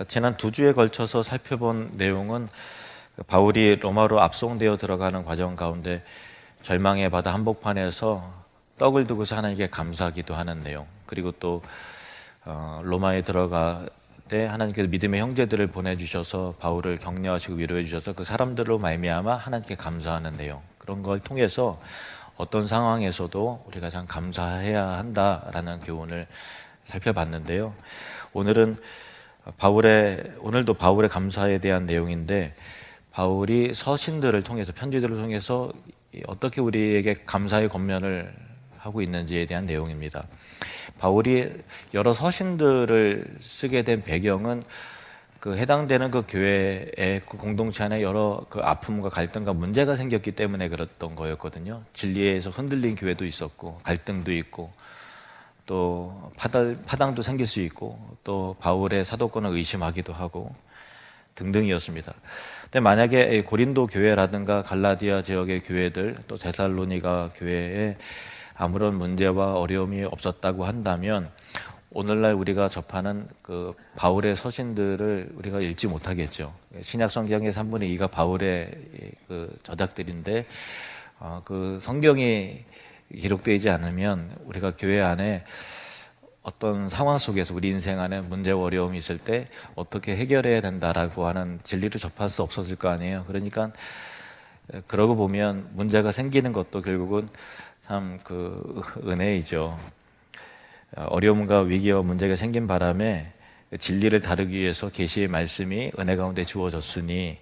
지난 2주에 걸쳐서 살펴본 내용은 바울이 로마로 압송되어 들어가는 과정 가운데 절망의 바다 한복판에서 떡을 두고서 하나님께 감사하기도 하는 내용, 그리고 또 로마에 들어갈 때 하나님께서 믿음의 형제들을 보내주셔서 바울을 격려하시고 위로해 주셔서 그 사람들로 말미암아 하나님께 감사하는 내용, 그런 걸 통해서 어떤 상황에서도 우리가 참 감사해야 한다라는 교훈을 살펴봤는데요. 오늘도 바울의 감사에 대한 내용인데, 바울이 서신들을 통해서, 편지들을 통해서 어떻게 우리에게 감사의 권면을 하고 있는지에 대한 내용입니다. 바울이 여러 서신들을 쓰게 된 배경은 해당되는 그 교회의 그 공동체 안에 여러 그 아픔과 갈등과 문제가 생겼기 때문에 그랬던 거였거든요. 진리에서 흔들린 교회도 있었고, 갈등도 있고, 또 파당도 생길 수 있고, 또 바울의 사도권을 의심하기도 하고 등등이었습니다. 근데 만약에 고린도 교회라든가 갈라디아 지역의 교회들, 또 데살로니가 교회에 아무런 문제와 어려움이 없었다고 한다면 오늘날 우리가 접하는 그 바울의 서신들을 우리가 읽지 못하겠죠. 신약 성경의 3분의 2가 바울의 그 저작들인데, 그 성경이 기록되지 않으면 우리가 교회 안에 어떤 상황 속에서 우리 인생 안에 문제와 어려움이 있을 때 어떻게 해결해야 된다라고 하는 진리를 접할 수 없었을 거 아니에요. 그러니까 그러고 보면 문제가 생기는 것도 결국은 참 그 은혜이죠. 어려움과 위기와 문제가 생긴 바람에 진리를 다루기 위해서 계시의 말씀이 은혜 가운데 주어졌으니,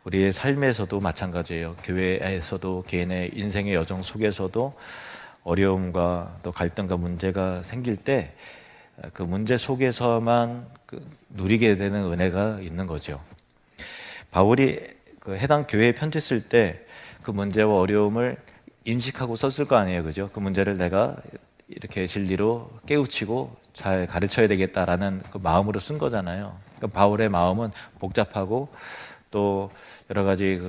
우리의 삶에서도 마찬가지예요. 교회에서도 개인의 인생의 여정 속에서도 어려움과 또 갈등과 문제가 생길 때 그 문제 속에서만 누리게 되는 은혜가 있는 거죠. 바울이 해당 교회에 편지 쓸 때 그 문제와 어려움을 인식하고 썼을 거 아니에요, 그죠? 그 문제를 내가 이렇게 진리로 깨우치고 잘 가르쳐야 되겠다라는 그 마음으로 쓴 거잖아요. 그러니까 바울의 마음은 복잡하고 또 여러 가지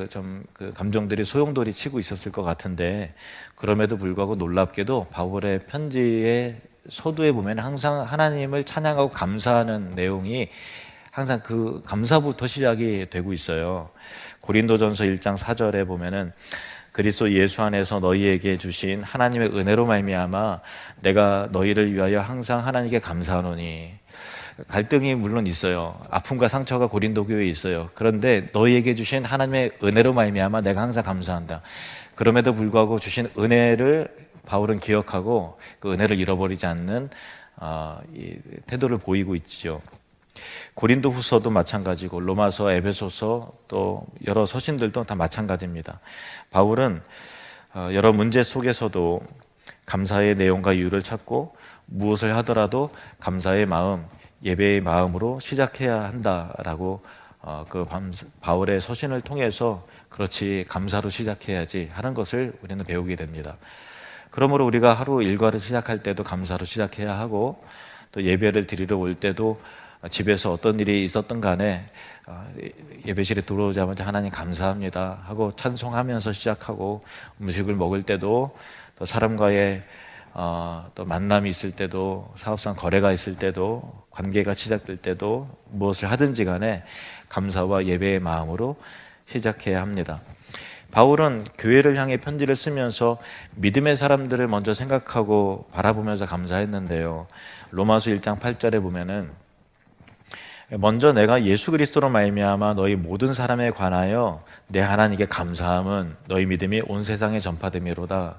그 감정들이 소용돌이 치고 있었을 것 같은데, 그럼에도 불구하고 놀랍게도 바울의 편지의 서두에 보면 항상 하나님을 찬양하고 감사하는 내용이 항상 그 감사부터 시작이 되고 있어요. 고린도전서 1장 4절에 보면은 그리스도 예수 안에서 너희에게 주신 하나님의 은혜로 말미암아 내가 너희를 위하여 항상 하나님께 감사하노니. 갈등이 물론 있어요. 아픔과 상처가 고린도 교회에 있어요. 그런데 너희에게 주신 하나님의 은혜로 말미암아 내가 항상 감사한다. 그럼에도 불구하고 주신 은혜를 바울은 기억하고 그 은혜를 잃어버리지 않는 이 태도를 보이고 있죠. 고린도 후서도 마찬가지고, 로마서, 에베소서, 또 여러 서신들도 다 마찬가지입니다. 바울은 여러 문제 속에서도 감사의 내용과 이유를 찾고, 무엇을 하더라도 감사의 마음, 예배의 마음으로 시작해야 한다라고 바울의 서신을 통해서 그렇지 감사로 시작해야지 하는 것을 우리는 배우게 됩니다. 그러므로 우리가 하루 일과를 시작할 때도 감사로 시작해야 하고, 또 예배를 드리러 올 때도 집에서 어떤 일이 있었든 간에 예배실에 들어오자마자 하나님 감사합니다 하고 찬송하면서 시작하고, 음식을 먹을 때도, 또 사람과의 또 만남이 있을 때도, 사업상 거래가 있을 때도, 관계가 시작될 때도, 무엇을 하든지 간에 감사와 예배의 마음으로 시작해야 합니다. 바울은 교회를 향해 편지를 쓰면서 믿음의 사람들을 먼저 생각하고 바라보면서 감사했는데요. 로마서 1장 8절에 보면은 먼저 내가 예수 그리스도로 말미암아 너희 모든 사람에 관하여 내 하나님께 감사함은 너희 믿음이 온 세상에 전파됨이로다.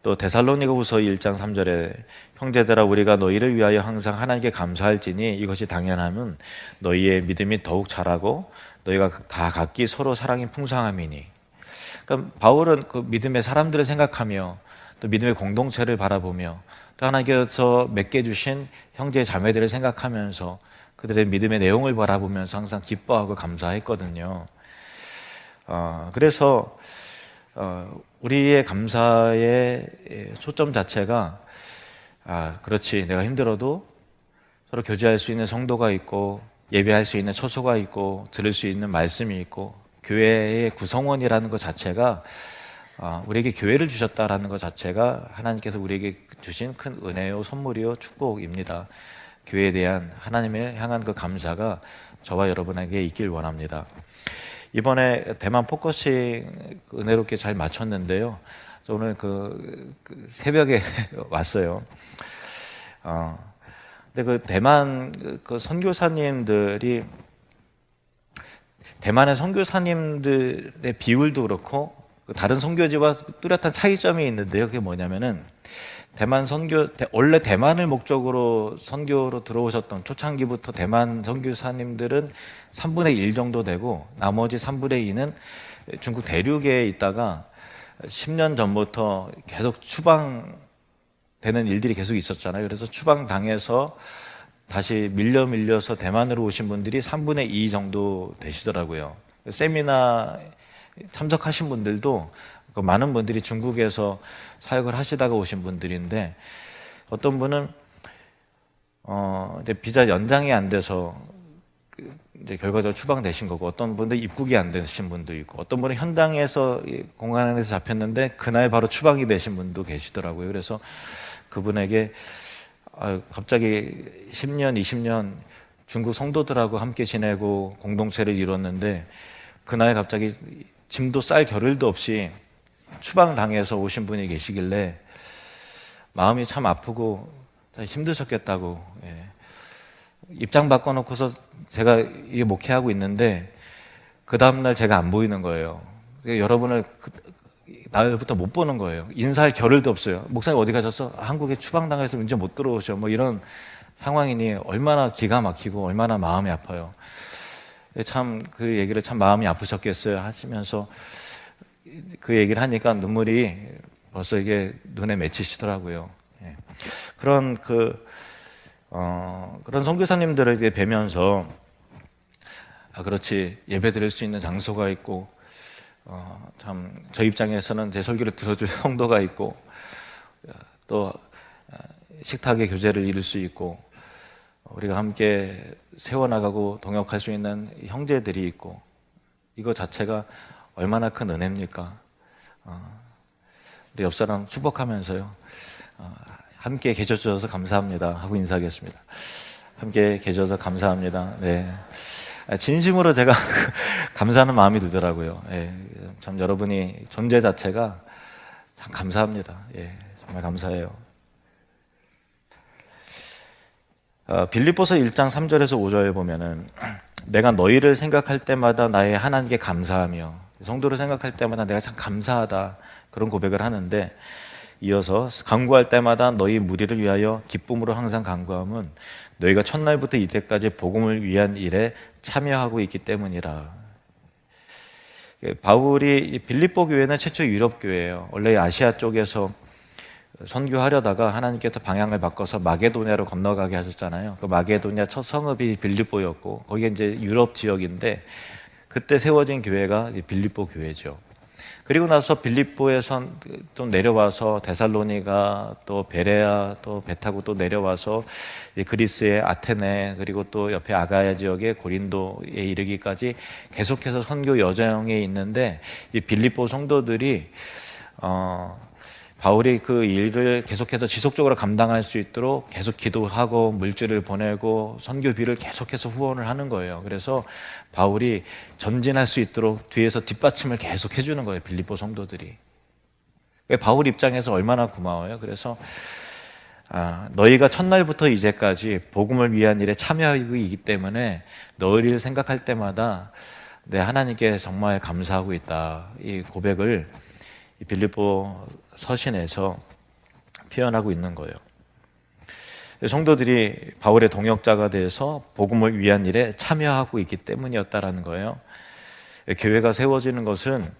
또 데살로니가후서 1장 3절에 형제들아 우리가 너희를 위하여 항상 하나님께 감사할지니 이것이 당연함은 너희의 믿음이 더욱 자라고 너희가 다 각기 서로 사랑이 풍성함이니. 그러니까 바울은 그 믿음의 사람들을 생각하며 또 믿음의 공동체를 바라보며 또 하나님께서 맺게 주신 형제 자매들을 생각하면서 그들의 믿음의 내용을 바라보면서 항상 기뻐하고 감사했거든요. 그래서 우리의 감사의 초점 자체가 그렇지, 내가 힘들어도 서로 교제할 수 있는 성도가 있고, 예배할 수 있는 처소가 있고, 들을 수 있는 말씀이 있고, 교회의 구성원이라는 것 자체가, 우리에게 교회를 주셨다라는 것 자체가 하나님께서 우리에게 주신 큰 은혜요, 선물이요, 축복입니다. 교회에 대한 하나님을 향한 그 감사가 저와 여러분에게 있길 원합니다. 이번에 대만 포커싱 은혜롭게 잘 마쳤는데요. 오늘 그 새벽에 왔어요. 근데 그 대만 그 선교사님들이, 대만의 선교사님들의 비율도 그렇고 다른 선교지와 뚜렷한 차이점이 있는데요. 그게 뭐냐면은 원래 대만을 목적으로 선교로 들어오셨던 초창기부터 대만 선교사님들은 3분의 1 정도 되고, 나머지 3분의 2는 중국 대륙에 있다가 10년 전부터 계속 추방되는 일들이 계속 있었잖아요. 그래서 추방당해서 다시 밀려서 대만으로 오신 분들이 3분의 2 정도 되시더라고요. 세미나 참석하신 분들도 많은 분들이 중국에서 사역을 하시다가 오신 분들인데, 어떤 분은 이제 비자 연장이 안 돼서 이제 결과적으로 추방되신 거고, 어떤 분들 입국이 안 되신 분도 있고, 어떤 분은 현장에서 공간 안에서 잡혔는데 그날 바로 추방이 되신 분도 계시더라고요. 그래서 그분에게 갑자기 10년, 20년 중국 성도들하고 함께 지내고 공동체를 이뤘는데 그날 갑자기 짐도 쌀 겨를도 없이 추방당해서 오신 분이 계시길래 마음이 참 아프고 힘드셨겠다고. 입장 바꿔놓고서 제가 이게 목회하고 있는데 그 다음날 제가 안 보이는 거예요. 여러분을 날부터 못 보는 거예요. 인사할 겨를도 없어요. 목사님 어디 가셨어? 한국에 추방당해서 이제 못 들어오셔. 뭐 이런 상황이니 얼마나 기가 막히고 얼마나 마음이 아파요. 참 그 얘기를 참 마음이 아프셨겠어요 하시면서 그 얘기를 하니까 눈물이 벌써 이게 눈에 맺히시더라고요. 그런 그런 선교사님들에게 뵈면서 그렇지, 예배 드릴 수 있는 장소가 있고, 참 저 입장에서는 제 설교를 들어줄 성도가 있고, 또 식탁의 교제를 이룰 수 있고, 우리가 함께 세워나가고 동역할 수 있는 형제들이 있고, 이거 자체가 얼마나 큰 은혜입니까? 우리 옆사람 축복하면서요, 함께 계셔주셔서 감사합니다 하고 인사하겠습니다. 함께 계셔서 감사합니다. 네, 진심으로 제가 감사하는 마음이 들더라고요. 참 여러분이 존재 자체가 참 감사합니다. 정말 감사해요. 빌립보서 1장 3절에서 5절에 보면은 내가 너희를 생각할 때마다 나의 하나님께 감사하며, 성도를 생각할 때마다 내가 참 감사하다, 그런 고백을 하는데, 이어서 간구할 때마다 너희 무리를 위하여 기쁨으로 항상 간구함은 너희가 첫날부터 이때까지 복음을 위한 일에 참여하고 있기 때문이라. 바울이 빌립보 교회는 최초 유럽 교회예요. 원래 아시아 쪽에서 선교하려다가 하나님께서 방향을 바꿔서 마게도냐로 건너가게 하셨잖아요. 그 마게도냐 첫 성읍이 빌립보였고, 거기가 이제 유럽 지역인데 그때 세워진 교회가 빌립보 교회죠. 그리고 나서 빌립보에서 또 내려와서 데살로니가, 또 베레아, 또 배 타고 또 내려와서 그리스의 아테네, 그리고 또 옆에 아가야 지역의 고린도에 이르기까지 계속해서 선교 여정에 있는데, 이 빌립보 성도들이 바울이 그 일을 계속해서 지속적으로 감당할 수 있도록 계속 기도하고 물질을 보내고 선교비를 계속해서 후원을 하는 거예요. 그래서 바울이 전진할 수 있도록 뒤에서 뒷받침을 계속 해주는 거예요, 빌립보 성도들이. 바울 입장에서 얼마나 고마워요. 그래서 너희가 첫날부터 이제까지 복음을 위한 일에 참여하고 있기 때문에 너희를 생각할 때마다 내 하나님께 정말 감사하고 있다, 이 고백을 이 빌립보 서신에서 표현하고 있는 거예요. 성도들이 바울의 동역자가 돼서 복음을 위한 일에 참여하고 있기 때문이었다라는 거예요. 교회가 세워지는 것은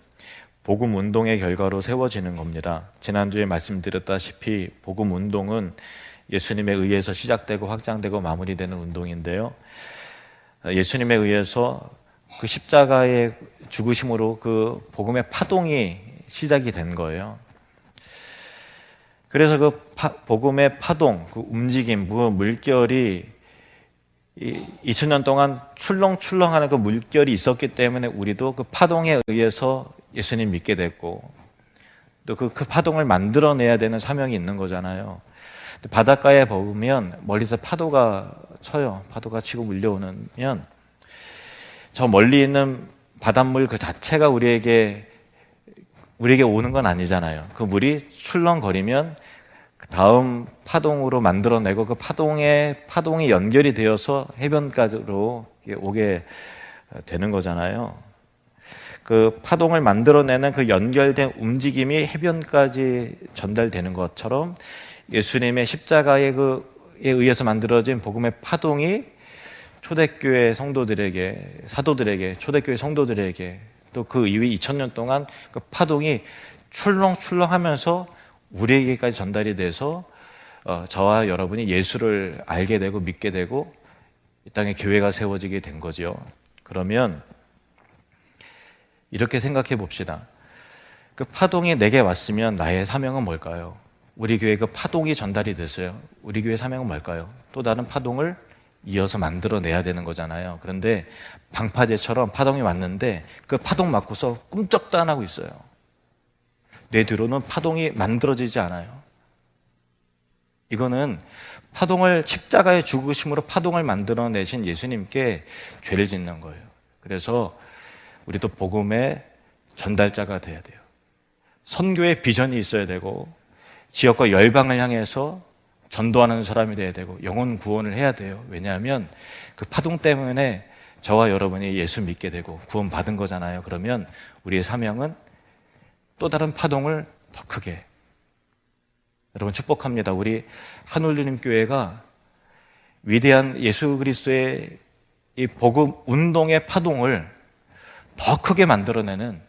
복음 운동의 결과로 세워지는 겁니다. 지난주에 말씀드렸다시피 복음 운동은 예수님에 의해서 시작되고 확장되고 마무리되는 운동인데요, 예수님에 의해서 그 십자가의 죽으심으로 그 복음의 파동이 시작이 된 거예요. 그래서 그 복음의 파동, 그 움직임, 물결이 2000년 동안 출렁출렁하는 그 물결이 있었기 때문에 우리도 그 파동에 의해서 예수님 믿게 됐고, 또 그 파동을 만들어내야 되는 사명이 있는 거잖아요. 바닷가에 보면 멀리서 파도가 쳐요. 파도가 치고 밀려오면 저 멀리 있는 바닷물 그 자체가 우리에게 오는 건 아니잖아요. 그 물이 출렁거리면 그 다음 파동으로 만들어내고 그 파동이 연결이 되어서 해변가로 오게 되는 거잖아요. 그 파동을 만들어내는 그 연결된 움직임이 해변까지 전달되는 것처럼 예수님의 십자가에 의해서 만들어진 복음의 파동이 초대교회 성도들에게, 사도들에게, 초대교회 성도들에게 또 그 이후 2000년 동안 그 파동이 출렁출렁하면서 우리에게까지 전달이 돼서 저와 여러분이 예수를 알게 되고 믿게 되고 이 땅에 교회가 세워지게 된 거죠. 그러면 이렇게 생각해 봅시다. 그 파동이 내게 왔으면 나의 사명은 뭘까요? 우리 교회 그 파동이 전달이 됐어요. 우리 교회 사명은 뭘까요? 또 다른 파동을 이어서 만들어내야 되는 거잖아요. 그런데 방파제처럼 파동이 왔는데 그 파동 맞고서 꿈쩍도 안 하고 있어요. 내 뒤로는 파동이 만들어지지 않아요. 이거는 파동을 십자가의 죽으심으로 파동을 만들어내신 예수님께 죄를 짓는 거예요. 그래서 우리도 복음의 전달자가 돼야 돼요. 선교의 비전이 있어야 되고 지역과 열방을 향해서 전도하는 사람이 돼야 되고 영혼 구원을 해야 돼요. 왜냐하면 그 파동 때문에 저와 여러분이 예수 믿게 되고 구원 받은 거잖아요. 그러면 우리의 사명은 또 다른 파동을 더 크게, 여러분 축복합니다. 우리 한울주님 교회가 위대한 예수 그리스도의 이 복음 운동의 파동을 더 크게 만들어내는,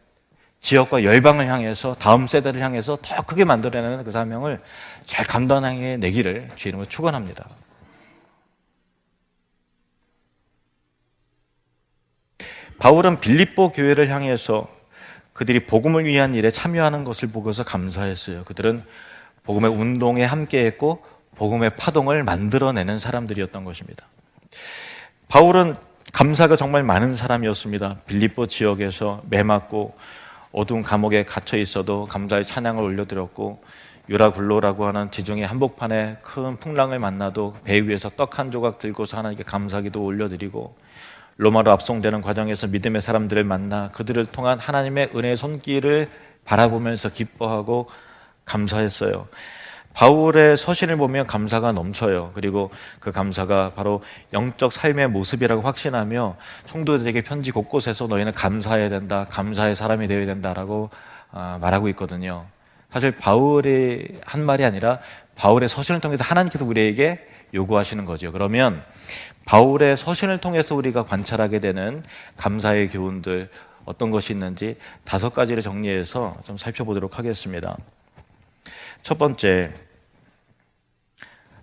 지역과 열방을 향해서, 다음 세대를 향해서 더 크게 만들어내는 그 사명을 잘 감당해 내기를 주의 이름으로 축원합니다. 바울은 빌립보 교회를 향해서 그들이 복음을 위한 일에 참여하는 것을 보고서 감사했어요. 그들은 복음의 운동에 함께했고 복음의 파동을 만들어내는 사람들이었던 것입니다. 바울은 감사가 정말 많은 사람이었습니다. 빌립보 지역에서 매맞고 어두운 감옥에 갇혀 있어도 감사의 찬양을 올려드렸고, 유라굴로라고 하는 지중해 한복판에 큰 풍랑을 만나도 배 위에서 떡 한 조각 들고서 하나님께 감사기도 올려드리고, 로마로 압송되는 과정에서 믿음의 사람들을 만나 그들을 통한 하나님의 은혜의 손길을 바라보면서 기뻐하고 감사했어요. 바울의 서신을 보면 감사가 넘쳐요. 그리고 그 감사가 바로 영적 삶의 모습이라고 확신하며 성도들에게 편지 곳곳에서 너희는 감사해야 된다, 감사의 사람이 되어야 된다라고 말하고 있거든요. 사실 바울이 한 말이 아니라 바울의 서신을 통해서 하나님께서 우리에게 요구하시는 거죠. 그러면 바울의 서신을 통해서 우리가 관찰하게 되는 감사의 교훈들 어떤 것이 있는지 5가지를 정리해서 좀 살펴보도록 하겠습니다. 첫 번째,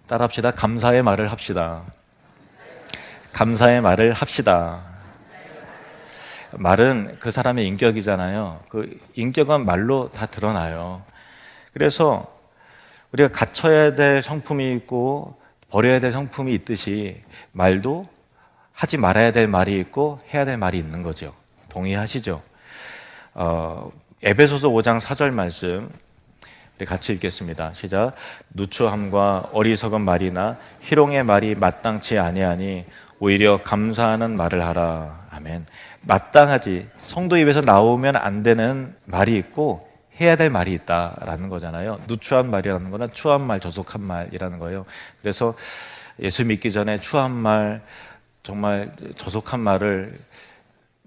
따라합시다. 감사의 말을 합시다. 감사의 말을 합시다. 말은 그 사람의 인격이잖아요. 그 인격은 말로 다 드러나요. 그래서 우리가 갖춰야 될 성품이 있고 버려야 될 성품이 있듯이 말도 하지 말아야 될 말이 있고 해야 될 말이 있는 거죠. 동의하시죠? 에베소서 5장 4절 말씀 우리 같이 읽겠습니다. 시작. 누추함과 어리석은 말이나 희롱의 말이 마땅치 아니하니 오히려 감사하는 말을 하라. 아멘. 마땅하지, 성도 입에서 나오면 안 되는 말이 있고 해야 될 말이 있다라는 거잖아요. 누추한 말이라는 거는 추한 말, 저속한 말이라는 거예요. 그래서 예수 믿기 전에 추한 말, 정말 저속한 말을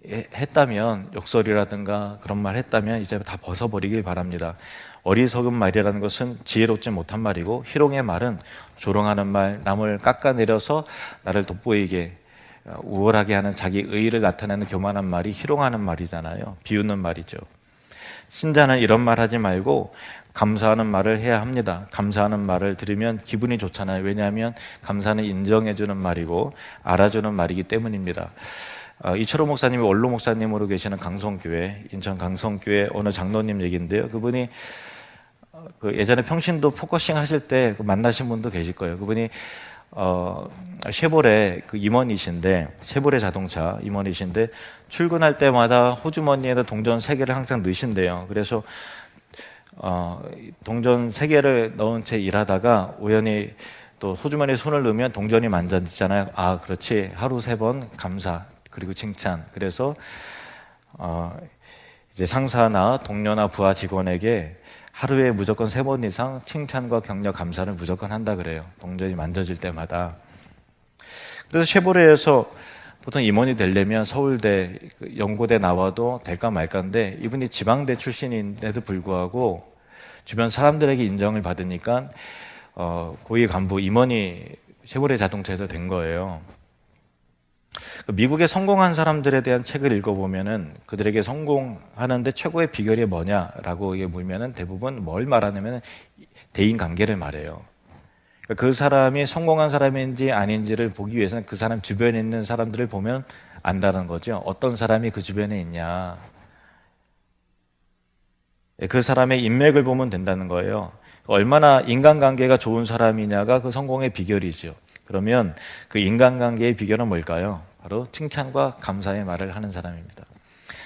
했다면, 욕설이라든가 그런 말 했다면 이제 다 벗어버리길 바랍니다. 어리석은 말이라는 것은 지혜롭지 못한 말이고, 희롱의 말은 조롱하는 말, 남을 깎아내려서 나를 돋보이게 우월하게 하는 자기 의의를 나타내는 교만한 말이 희롱하는 말이잖아요. 비웃는 말이죠. 신자는 이런 말 하지 말고 감사하는 말을 해야 합니다. 감사하는 말을 들으면 기분이 좋잖아요. 왜냐하면 감사는 인정해주는 말이고 알아주는 말이기 때문입니다. 이철호 목사님이 원로 목사님으로 계시는 강성교회, 인천 강성교회 어느 장로님 얘기인데요. 그분이 예전에 평신도 포커싱 하실 때 만나신 분도 계실 거예요. 그분이 쉐보레 임원이신데, 쉐보레 자동차 임원이신데 출근할 때마다 호주머니에다 동전 3개를 항상 넣으신대요. 그래서 동전 3개를 넣은 채 일하다가 우연히 또 호주머니에 손을 넣으면 동전이 만져지잖아요. 아, 그렇지. 하루 3번 감사 그리고 칭찬. 그래서 이제 상사나 동료나 부하 직원에게 하루에 무조건 3번 이상 칭찬과 격려 감사를 무조건 한다 그래요. 동전이 만져질 때마다. 그래서 쉐보레에서 보통 임원이 되려면 서울대, 연고대 나와도 될까 말까인데 이분이 지방대 출신인데도 불구하고 주변 사람들에게 인정을 받으니까 고위 간부 임원이 쉐보레 자동차에서 된 거예요. 미국의 성공한 사람들에 대한 책을 읽어보면은 그들에게 성공하는데 최고의 비결이 뭐냐라고 물면은 대부분 뭘 말하냐면 대인 관계를 말해요. 그 사람이 성공한 사람인지 아닌지를 보기 위해서는 그 사람 주변에 있는 사람들을 보면 안다는 거죠. 어떤 사람이 그 주변에 있냐. 그 사람의 인맥을 보면 된다는 거예요. 얼마나 인간관계가 좋은 사람이냐가 그 성공의 비결이죠. 그러면 그 인간관계의 비결은 뭘까요? 바로 칭찬과 감사의 말을 하는 사람입니다.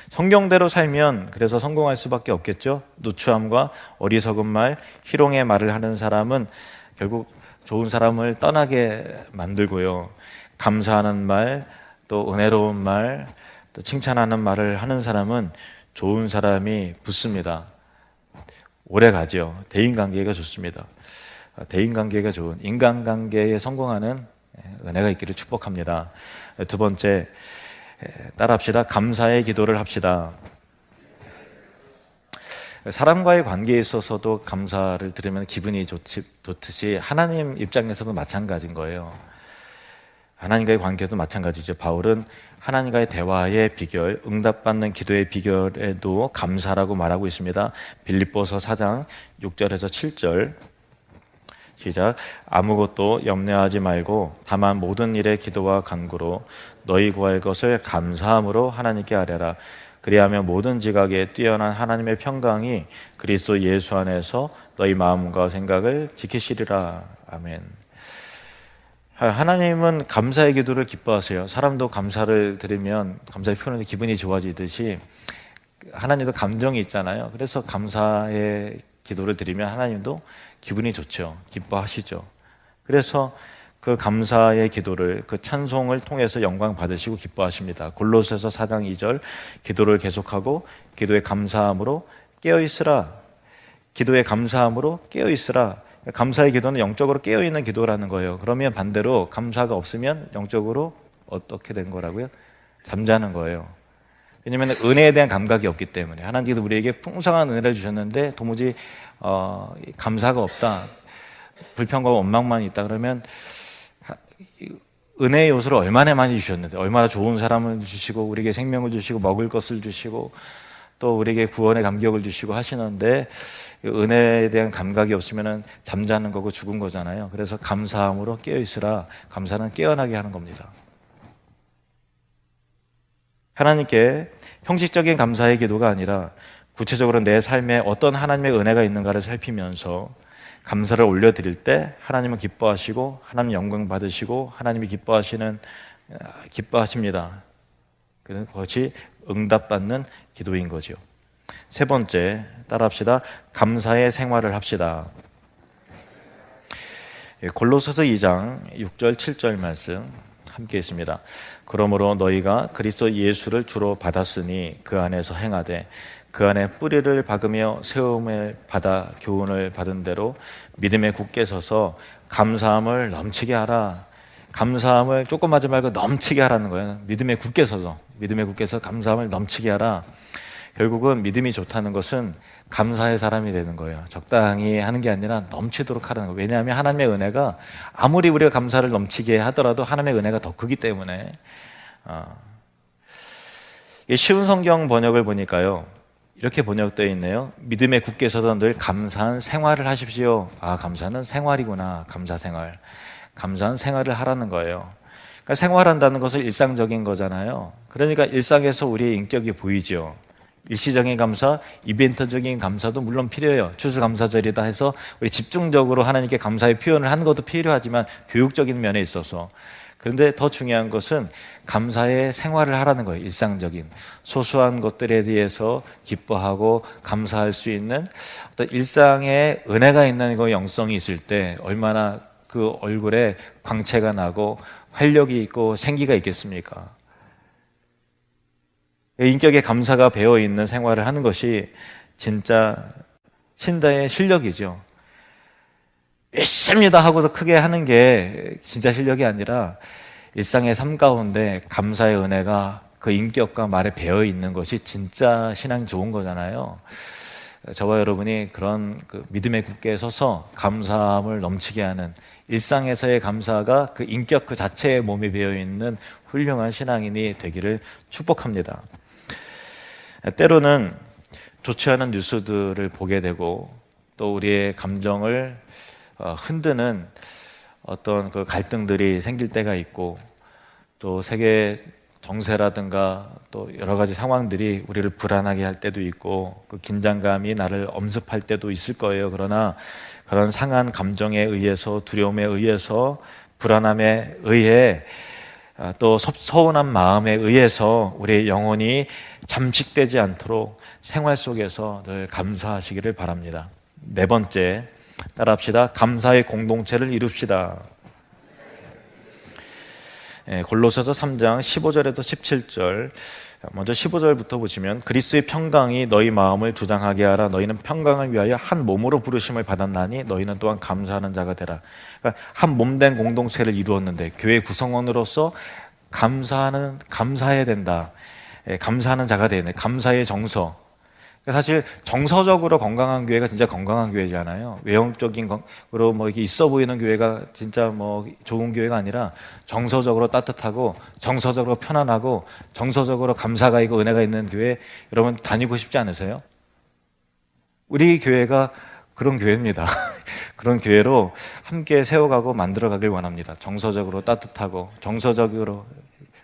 성경대로 살면 그래서 성공할 수밖에 없겠죠. 누추함과 어리석은 말, 희롱의 말을 하는 사람은 결국 좋은 사람을 떠나게 만들고요. 감사하는 말, 또 은혜로운 말, 또 칭찬하는 말을 하는 사람은 좋은 사람이 붙습니다. 오래 가죠. 대인관계가 좋습니다. 대인관계가 좋은 인간관계에 성공하는 은혜가 있기를 축복합니다. 2번째, 따라합시다. 감사의 기도를 합시다. 사람과의 관계에 있어서도 감사를 들으면 기분이 좋듯이 하나님 입장에서도 마찬가지인 거예요. 하나님과의 관계도 마찬가지죠. 바울은 하나님과의 대화의 비결, 응답받는 기도의 비결에도 감사라고 말하고 있습니다. 빌립보서 4장 6절에서 7절 시작. 아무것도 염려하지 말고 다만 모든 일에 기도와 간구로 너희 구할 것을 감사함으로 하나님께 아뢰라. 그리하면 모든 지각에 뛰어난 하나님의 평강이 그리스도 예수 안에서 너희 마음과 생각을 지키시리라. 아멘. 하나님은 감사의 기도를 기뻐하세요. 사람도 감사를 드리면 감사의 표현에 기분이 좋아지듯이 하나님도 감정이 있잖아요. 그래서 감사의 기도를 드리면 하나님도 기분이 좋죠. 기뻐하시죠. 그래서 그 감사의 기도를, 그 찬송을 통해서 영광 받으시고 기뻐하십니다. 골로새서 4장 2절 기도를 계속하고 기도의 감사함으로 깨어있으라. 기도의 감사함으로 깨어있으라. 감사의 기도는 영적으로 깨어있는 기도라는 거예요. 그러면 반대로 감사가 없으면 영적으로 어떻게 된 거라고요? 잠자는 거예요. 왜냐하면 은혜에 대한 감각이 없기 때문에. 하나님께서 우리에게 풍성한 은혜를 주셨는데 도무지 감사가 없다, 불평과 원망만 있다 그러면 은혜의 요소를 얼마나 많이 주셨는데, 얼마나 좋은 사람을 주시고 우리에게 생명을 주시고 먹을 것을 주시고 또 우리에게 구원의 감격을 주시고 하시는데 은혜에 대한 감각이 없으면 잠자는 거고 죽은 거잖아요. 그래서 감사함으로 깨어있으라. 감사는 깨어나게 하는 겁니다. 하나님께 형식적인 감사의 기도가 아니라 구체적으로 내 삶에 어떤 하나님의 은혜가 있는가를 살피면서 감사를 올려드릴 때 하나님은 기뻐하시고 하나님 영광 받으시고 하나님이 기뻐하십니다. 그것이 응답받는 기도인 거죠. 3번째, 따라합시다. 감사의 생활을 합시다. 골로새서 2장 6절 7절 말씀 함께 있습니다. 그러므로 너희가 그리스도 예수를 주로 받았으니 그 안에서 행하되 그 안에 뿌리를 박으며 세움을 받아 교훈을 받은 대로 믿음에 굳게 서서 감사함을 넘치게 하라. 감사함을 조금 하지 말고 넘치게 하라는 거예요. 믿음에 굳게 서서 감사함을 넘치게 하라. 결국은 믿음이 좋다는 것은 감사의 사람이 되는 거예요. 적당히 하는 게 아니라 넘치도록 하라는 거예요. 왜냐하면 하나님의 은혜가 아무리 우리가 감사를 넘치게 하더라도 하나님의 은혜가 더 크기 때문에. 쉬운 성경 번역을 보니까요, 이렇게 번역되어 있네요. 믿음에 굳게 서서 늘 감사한 생활을 하십시오. 아, 감사는 생활이구나. 감사 생활. 감사한 생활을 하라는 거예요. 그러니까 생활한다는 것은 일상적인 거잖아요. 그러니까 일상에서 우리의 인격이 보이죠. 일시적인 감사, 이벤트적인 감사도 물론 필요해요. 추수감사절이다 해서 우리 집중적으로 하나님께 감사의 표현을 하는 것도 필요하지만 교육적인 면에 있어서 그런데 더 중요한 것은 감사의 생활을 하라는 거예요. 일상적인 소소한 것들에 대해서 기뻐하고 감사할 수 있는 어떤 일상에 은혜가 있는 그 영성이 있을 때 얼마나 그 얼굴에 광채가 나고 활력이 있고 생기가 있겠습니까? 인격에 감사가 배어 있는 생활을 하는 것이 진짜 신자의 실력이죠. 있습니다 하고서 크게 하는 게 진짜 실력이 아니라 일상의 삶 가운데 감사의 은혜가 그 인격과 말에 배어 있는 것이 진짜 신앙 좋은 거잖아요. 저와 여러분이 그런 그 믿음의 굳게 서서 감사함을 넘치게 하는 일상에서의 감사가 그 인격 그 자체에 몸에 배어 있는 훌륭한 신앙인이 되기를 축복합니다. 때로는 좋지 않은 뉴스들을 보게 되고 또 우리의 감정을 흔드는 어떤 그 갈등들이 생길 때가 있고 또 세계 정세라든가 또 여러 가지 상황들이 우리를 불안하게 할 때도 있고 그 긴장감이 나를 엄습할 때도 있을 거예요. 그러나 그런 상한 감정에 의해서 두려움에 의해서 불안함에 의해 또 서운한 마음에 의해서 우리의 영혼이 잠식되지 않도록 생활 속에서 늘 감사하시기를 바랍니다. 네 번째, 따라합시다. 감사의 공동체를 이룹시다. 골로새서 3장 15절에서 17절, 먼저 15절부터 보시면 그리스의 평강이 너희 마음을 주장하게 하라. 너희는 평강을 위하여 한 몸으로 부르심을 받았나니 너희는 또한 감사하는 자가 되라. 그러니까 한 몸된 공동체를 이루었는데 교회 구성원으로서 감사해야 된다. 감사하는 자가 되야 된다. 감사의 정서. 사실 정서적으로 건강한 교회가 진짜 건강한 교회잖아요. 외형적인 거로 뭐 이렇게 있어 보이는 교회가 진짜 뭐 좋은 교회가 아니라 정서적으로 따뜻하고 정서적으로 편안하고 정서적으로 감사가 있고 은혜가 있는 교회 여러분 다니고 싶지 않으세요? 우리 교회가 그런 교회입니다. 그런 교회로 함께 세워가고 만들어가길 원합니다. 정서적으로 따뜻하고 정서적으로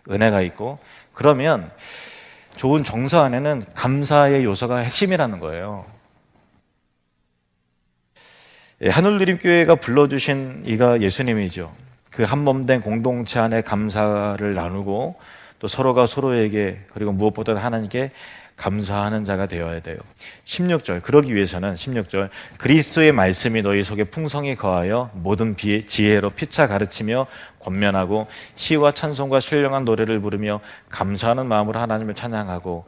은혜가 있고 그러면 좋은 정서 안에는 감사의 요소가 핵심이라는 거예요. 하늘드림교회가 불러주신 이가 예수님이죠. 그 한 몸된 공동체 안에 감사를 나누고 또 서로가 서로에게 그리고 무엇보다 하나님께 감사하는 자가 되어야 돼요. 16절, 그러기 위해서는 16절 그리스도의 말씀이 너희 속에 풍성히 거하여 모든 지혜로 피차 가르치며 권면하고 시와 찬송과 신령한 노래를 부르며 감사하는 마음으로 하나님을 찬양하고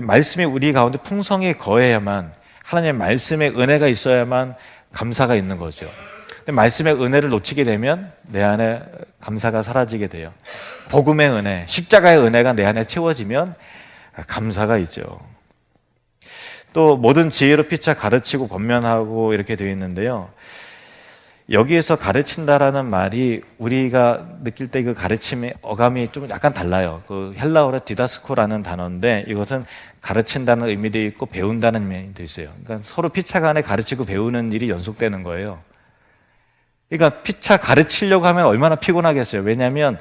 말씀이 우리 가운데 풍성히 거해야만 하나님의 말씀에 은혜가 있어야만 감사가 있는 거죠. 근데 말씀의 은혜를 놓치게 되면 내 안에 감사가 사라지게 돼요. 복음의 은혜, 십자가의 은혜가 내 안에 채워지면 감사가 있죠. 또 모든 지혜로 피차 가르치고 권면하고 이렇게 되어 있는데요. 여기에서 가르친다라는 말이 우리가 느낄 때 그 가르침의 어감이 좀 약간 달라요. 그 헬라어로 디다스코라는 단어인데 이것은 가르친다는 의미도 있고 배운다는 의미도 있어요. 그러니까 서로 피차 간에 가르치고 배우는 일이 연속되는 거예요. 그러니까 피차 가르치려고 하면 얼마나 피곤하겠어요. 왜냐하면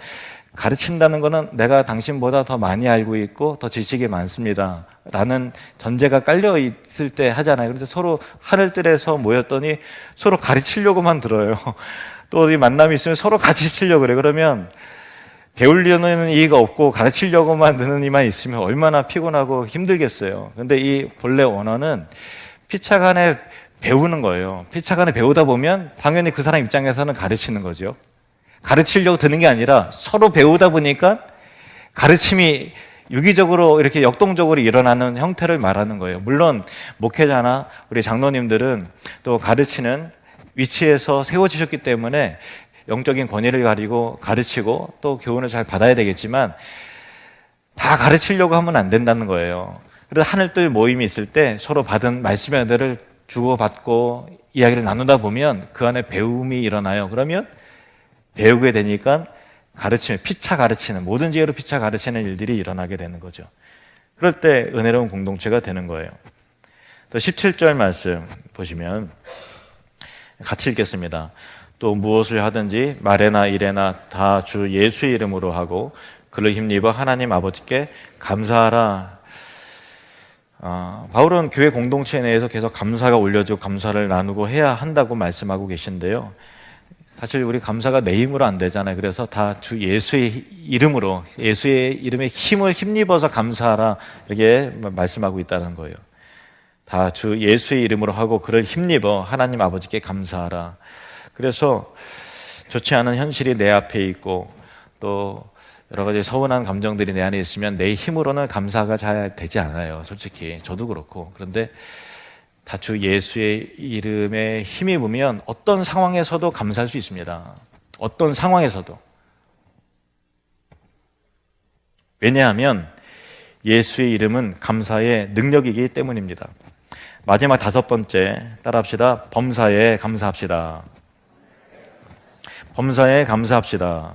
가르친다는 거는 내가 당신보다 더 많이 알고 있고 더 지식이 많습니다 라는 전제가 깔려 있을 때 하잖아요. 그런데 서로 하늘뜰에서 모였더니 서로 가르치려고만 들어요. 또 어디 만남이 있으면 서로 가르치려고 그래. 그러면 배우려는 이의가 없고 가르치려고만 드는 이만 있으면 얼마나 피곤하고 힘들겠어요. 그런데 이 본래 원어는 피차간에 배우는 거예요. 피차간에 배우다 보면 당연히 그 사람 입장에서는 가르치는 거죠. 가르치려고 드는 게 아니라 서로 배우다 보니까 가르침이 유기적으로 이렇게 역동적으로 일어나는 형태를 말하는 거예요. 물론 목회자나 우리 장로님들은 또 가르치는 위치에서 세워지셨기 때문에 영적인 권위를 가지고 가르치고 또 교훈을 잘 받아야 되겠지만 다 가르치려고 하면 안 된다는 거예요. 그래서 하늘뜰 모임이 있을 때 서로 받은 말씀의 은혜를 주고받고 이야기를 나누다 보면 그 안에 배움이 일어나요. 그러면 배우게 되니까 피차 가르치는, 모든 지혜로 피차 가르치는 일들이 일어나게 되는 거죠. 그럴 때 은혜로운 공동체가 되는 거예요. 또 17절 말씀 보시면 같이 읽겠습니다. 또 무엇을 하든지 말에나 일에나 다 주 예수의 이름으로 하고 그를 힘입어 하나님 아버지께 감사하라. 바울은 교회 공동체 내에서 계속 감사가 올려지고 감사를 나누고 해야 한다고 말씀하고 계신데요. 사실 우리 감사가 내 힘으로 안 되잖아요. 그래서 다 주 예수의 이름으로, 예수의 이름에 힘을 힘입어서 감사하라, 이렇게 말씀하고 있다는 거예요. 다 주 예수의 이름으로 하고 그를 힘입어 하나님 아버지께 감사하라. 그래서 좋지 않은 현실이 내 앞에 있고 또 여러 가지 서운한 감정들이 내 안에 있으면 내 힘으로는 감사가 잘 되지 않아요. 솔직히 저도 그렇고. 그런데 다 주 예수의 이름에 힘입으면 어떤 상황에서도 감사할 수 있습니다. 어떤 상황에서도. 왜냐하면 예수의 이름은 감사의 능력이기 때문입니다. 마지막 5번째 따라합시다. 범사에 감사합시다. 범사에 감사합시다.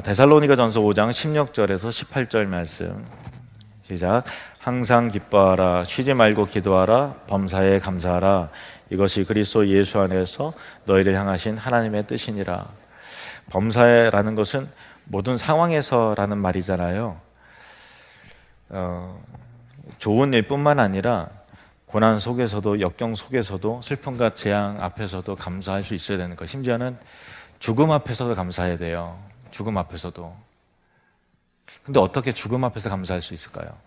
데살로니가전서 5장 16절에서 18절 말씀 시작. 항상 기뻐하라, 쉬지 말고 기도하라, 범사에 감사하라. 이것이 그리스도 예수 안에서 너희를 향하신 하나님의 뜻이니라. 범사에라는 것은 모든 상황에서라는 말이잖아요. 좋은 일뿐만 아니라 고난 속에서도, 역경 속에서도, 슬픔과 재앙 앞에서도 감사할 수 있어야 되는 것. 심지어는 죽음 앞에서도 감사해야 돼요. 죽음 앞에서도. 근데 어떻게 죽음 앞에서 감사할 수 있을까요?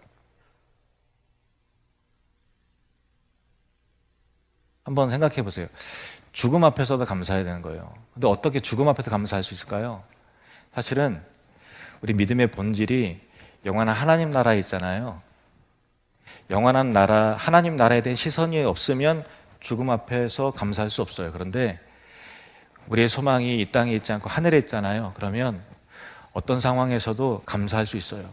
한번 생각해 보세요. 죽음 앞에서도 감사해야 되는 거예요. 근데 어떻게 죽음 앞에서 감사할 수 있을까요? 사실은 우리 믿음의 본질이 영원한 하나님 나라에 있잖아요. 영원한 나라, 하나님 나라에 대한 시선이 없으면 죽음 앞에서 감사할 수 없어요. 그런데 우리의 소망이 이 땅에 있지 않고 하늘에 있잖아요. 그러면 어떤 상황에서도 감사할 수 있어요.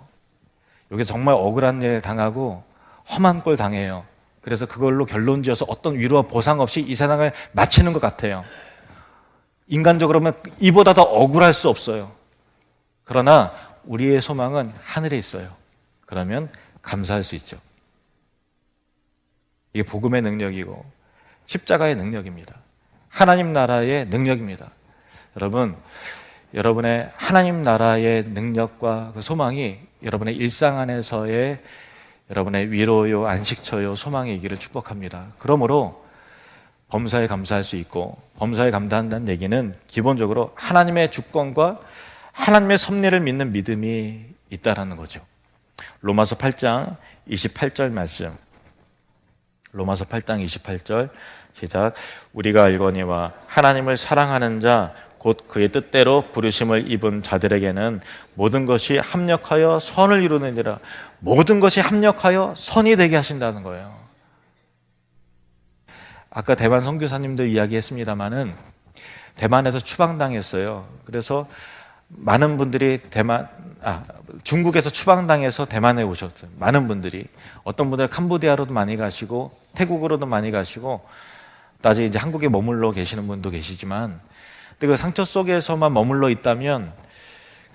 여기 정말 억울한 일 당하고 험한 꼴 당해요. 그래서 그걸로 결론 지어서 어떤 위로와 보상 없이 이 세상을 마치는 것 같아요. 인간적으로 보면 이보다 더 억울할 수 없어요. 그러나 우리의 소망은 하늘에 있어요. 그러면 감사할 수 있죠. 이게 복음의 능력이고 십자가의 능력입니다. 하나님 나라의 능력입니다. 여러분, 여러분의 하나님 나라의 능력과 그 소망이 여러분의 일상 안에서의 여러분의 위로요, 안식처요, 소망이기를 축복합니다. 그러므로 범사에 감사할 수 있고, 범사에 감사한다는 얘기는 기본적으로 하나님의 주권과 하나님의 섭리를 믿는 믿음이 있다라는 거죠. 로마서 8장 28절 말씀. 로마서 8장 28절 시작. 우리가 알거니와 하나님을 사랑하는 자 곧 그의 뜻대로 부르심을 입은 자들에게는 모든 것이 합력하여 선을 이루느니라. 모든 것이 합력하여 선이 되게 하신다는 거예요. 아까 대만 선교사님들 이야기했습니다마는 대만에서 추방당했어요. 그래서 많은 분들이 중국에서 추방당해서 대만에 오셨어요. 많은 분들이. 어떤 분들은 캄보디아로도 많이 가시고 태국으로도 많이 가시고 나중에 이제 한국에 머물러 계시는 분도 계시지만, 근데 그 상처 속에서만 머물러 있다면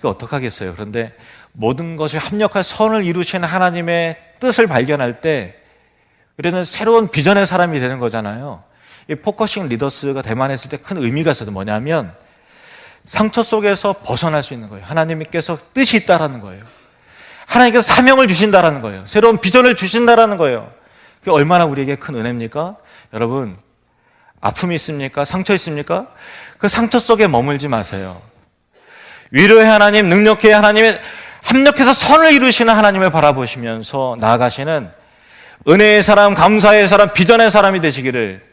그 어떡하겠어요. 그런데 모든 것이 합력할 선을 이루시는 하나님의 뜻을 발견할 때 우리는 새로운 비전의 사람이 되는 거잖아요. 이 포커싱 리더스가 대만에 있을 때 큰 의미가 있어요. 뭐냐면 상처 속에서 벗어날 수 있는 거예요. 하나님께서 뜻이 있다라는 거예요. 하나님께서 사명을 주신다라는 거예요. 새로운 비전을 주신다라는 거예요. 그게 얼마나 우리에게 큰 은혜입니까? 여러분, 아픔이 있습니까? 상처 있습니까? 그 상처 속에 머물지 마세요. 위로의 하나님, 능력의 하나님의 합력해서 선을 이루시는 하나님을 바라보시면서 나아가시는 은혜의 사람, 감사의 사람, 비전의 사람이 되시기를,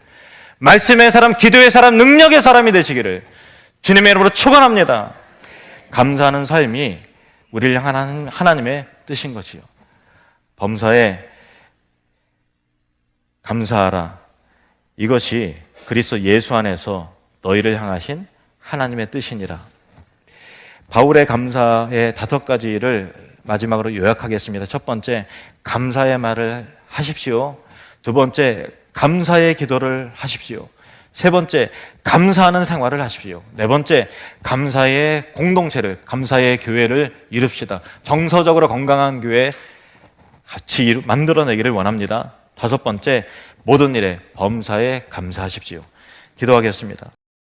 말씀의 사람, 기도의 사람, 능력의 사람이 되시기를 주님의 이름으로 축원합니다. 감사하는 삶이 우리를 향한 하나님의 뜻인 것이요. 범사에 감사하라. 이것이 그리스도 예수 안에서 너희를 향하신 하나님의 뜻이니라. 바울의 감사의 5가지를 마지막으로 요약하겠습니다. 첫 번째, 감사의 말을 하십시오. 두 번째, 감사의 기도를 하십시오. 세 번째, 감사하는 생활을 하십시오. 네 번째, 감사의 공동체를, 감사의 교회를 이룹시다. 정서적으로 건강한 교회 같이 만들어내기를 원합니다. 5번째, 모든 일에 범사에 감사하십시오. 기도하겠습니다.